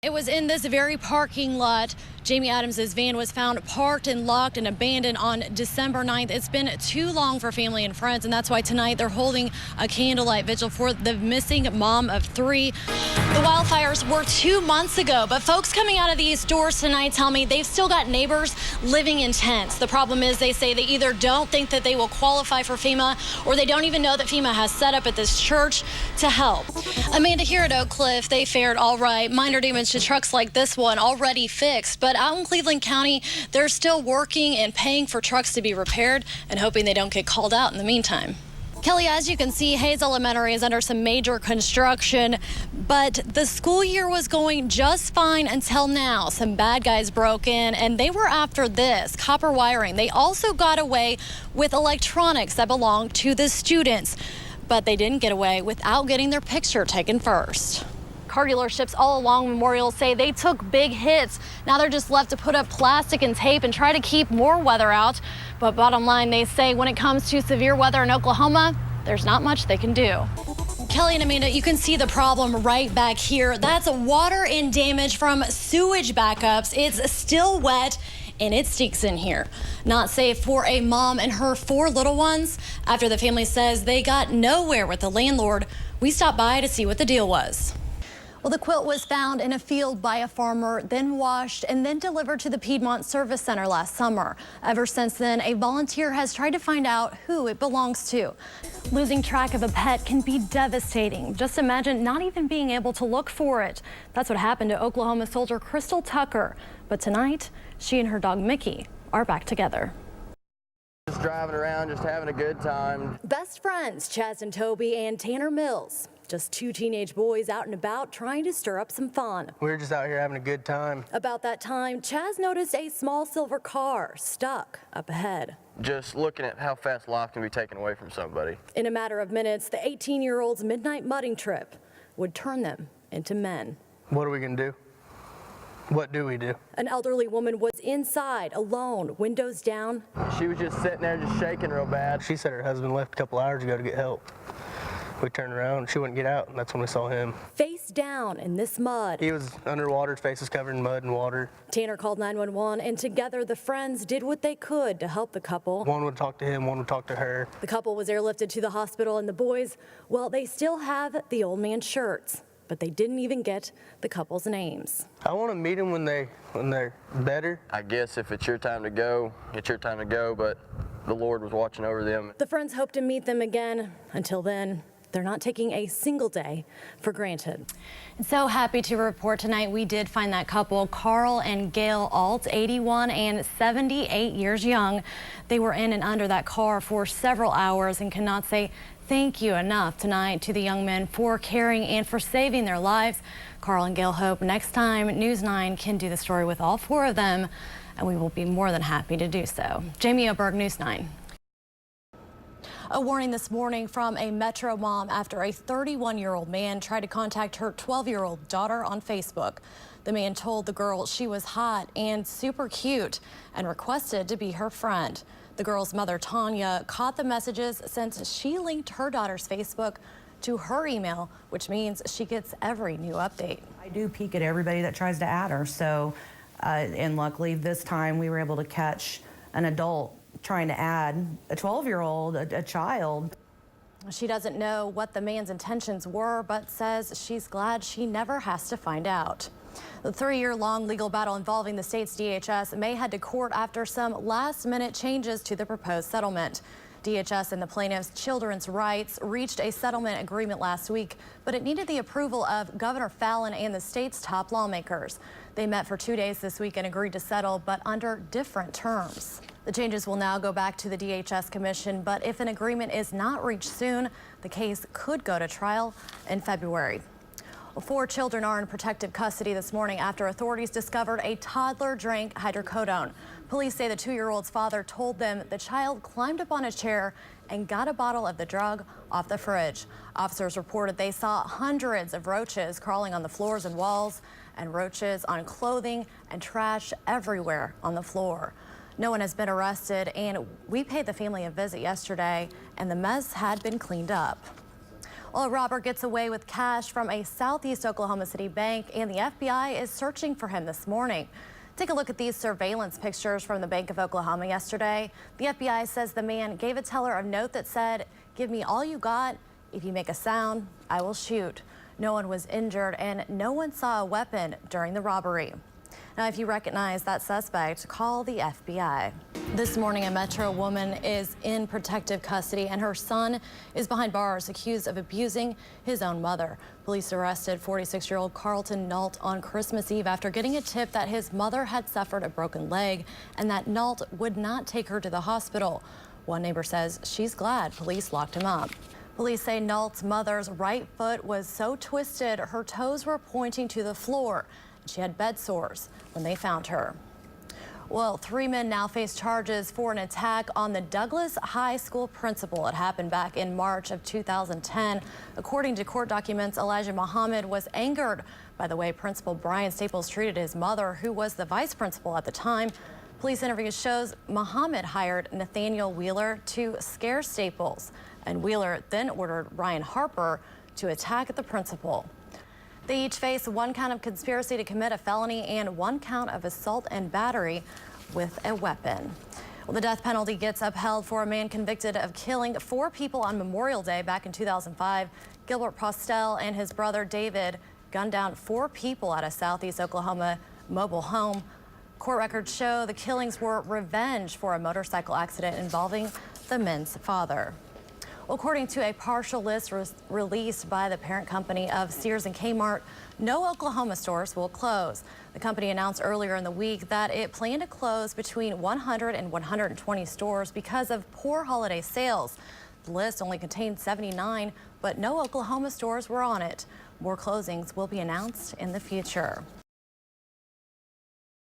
It was in this very parking lot. Jamie Adams' van was found parked and locked and abandoned on December 9th. It's been too long for family and friends, and that's why tonight they're holding a candlelight vigil for the missing mom of 3. The wildfires were 2 months ago, but folks coming out of these doors tonight tell me they've still got neighbors living in tents. The problem is they say they either don't think that they will qualify for FEMA or they don't even know that FEMA has set up at this church to help. Amanda, here at Oak Cliff, they fared all right. Minor damage to trucks like this one already fixed, but out in Cleveland County, they're still working and paying for trucks to be repaired and hoping they don't get called out in the meantime. Kelly, as you can see, Hayes Elementary is under some major construction, but the school year was going just fine until now. Some bad guys broke in, and they were after this, copper wiring. They also got away with electronics that belonged to the students, but they didn't get away without getting their picture taken first. Car dealerships all along Memorial say they took big hits. Now they're just left to put up plastic and tape and try to keep more weather out. But bottom line, they say when it comes to severe weather in Oklahoma, there's not much they can do. Kelly and Amanda, you can see the problem right back here. That's water and damage from sewage backups. It's still wet and it stinks in here. Not safe for a mom and her 4 little ones. After the family says they got nowhere with the landlord, we stopped by to see what the deal was. Well, the quilt was found in a field by a farmer, then washed and then delivered to the Piedmont Service Center last summer. Ever since then, a volunteer has tried to find out who it belongs to. Losing track of a pet can be devastating. Just imagine not even being able to look for it. That's what happened to Oklahoma soldier Crystal Tucker. But tonight, she and her dog Mickey are back together. Just driving around, just having a good time. Best friends, Chaz and Toby and Tanner Mills. Just 2 teenage boys out and about trying to stir up some fun. We're just out here having a good time. About that time, Chaz noticed a small silver car stuck up ahead. Just looking at how fast life can be taken away from somebody. In a matter of minutes, the 18-year-old's midnight mudding trip would turn them into men. What are we gonna do? What do we do? An elderly woman was inside, alone, windows down. She was just sitting there just shaking real bad. She said her husband left a couple hours ago to get help. We turned around, she wouldn't get out, and that's when we saw him. Face down in this mud. He was underwater, his face was covered in mud and water. Tanner called 911, and together the friends did what they could to help the couple. One would talk to him, one would talk to her. The couple was airlifted to the hospital, and the boys, well, they still have the old man's shirts, but they didn't even get the couple's names. I want to meet them when they're better. I guess if it's your time to go, it's your time to go, but the Lord was watching over them. The friends hope to meet them again. Until then, they're not taking a single day for granted. So happy to report tonight we did find that couple, Carl and Gail Alt, 81 and 78 years young. They were in and under that car for several hours and cannot say thank you enough tonight to the young men for caring and for saving their lives. Carl and Gail hope next time News 9 can do the story with all 4 of them, and we will be more than happy to do so. Jamie Oberg, News 9. A warning this morning from a Metro mom after a 31-year-old man tried to contact her 12-year-old daughter on Facebook. The man told the girl she was hot and super cute and requested to be her friend. The girl's mother, Tanya, caught the messages since she linked her daughter's Facebook to her email, which means she gets every new update. I do peek at everybody that tries to add her, so, and luckily this time we were able to catch an adult trying to add a 12-year-old, a child. She doesn't know what the man's intentions were, but says she's glad she never has to find out. The 3-year-long legal battle involving the state's DHS may head to court after some last-minute changes to the proposed settlement. DHS and the plaintiffs' children's rights reached a settlement agreement last week, but it needed the approval of Governor Fallin and the state's top lawmakers. They met for 2 days this week and agreed to settle, but under different terms. The changes will now go back to the DHS Commission, but if an agreement is not reached soon, the case could go to trial in February. 4 children are in protective custody this morning after authorities discovered a toddler drank hydrocodone. Police say the 2-year-old's father told them the child climbed up on a chair and got a bottle of the drug off the fridge. Officers reported they saw hundreds of roaches crawling on the floors and walls, and roaches on clothing and trash everywhere on the floor. No one has been arrested, and we paid the family a visit yesterday, and the mess had been cleaned up. Well, a robber gets away with cash from a Southeast Oklahoma City bank, and the FBI is searching for him this morning. Take a look at these surveillance pictures from the Bank of Oklahoma yesterday. The FBI says the man gave a teller a note that said, "Give me all you got. If you make a sound, I will shoot." No one was injured and no one saw a weapon during the robbery. Now, if you recognize that suspect, call the FBI. This morning, a Metro woman is in protective custody and her son is behind bars accused of abusing his own mother. Police arrested 46-year-old Carlton Nault on Christmas Eve after getting a tip that his mother had suffered a broken leg and that Nault would not take her to the hospital. One neighbor says she's glad police locked him up. Police say Nault's mother's right foot was so twisted her toes were pointing to the floor. She had bed sores when they found her. Well, 3 men now face charges for an attack on the Douglas High School principal. It happened back in March of 2010. According to court documents, Elijah Muhammad was angered by the way Principal Brian Staples treated his mother, who was the vice principal at the time. Police interview shows Muhammad hired Nathaniel Wheeler to scare Staples, and Wheeler then ordered Ryan Harper to attack the principal. They each face 1 count of conspiracy to commit a felony and 1 count of assault and battery with a weapon. Well, the death penalty gets upheld for a man convicted of killing 4 people on Memorial Day back in 2005. Gilbert Postel and his brother David gunned down 4 people at a Southeast Oklahoma mobile home. Court records show the killings were revenge for a motorcycle accident involving the men's father. According to a partial list released by the parent company of Sears and Kmart, no Oklahoma stores will close. The company announced earlier in the week that it planned to close between 100 and 120 stores because of poor holiday sales. The list only contained 79, but no Oklahoma stores were on it. More closings will be announced in the future.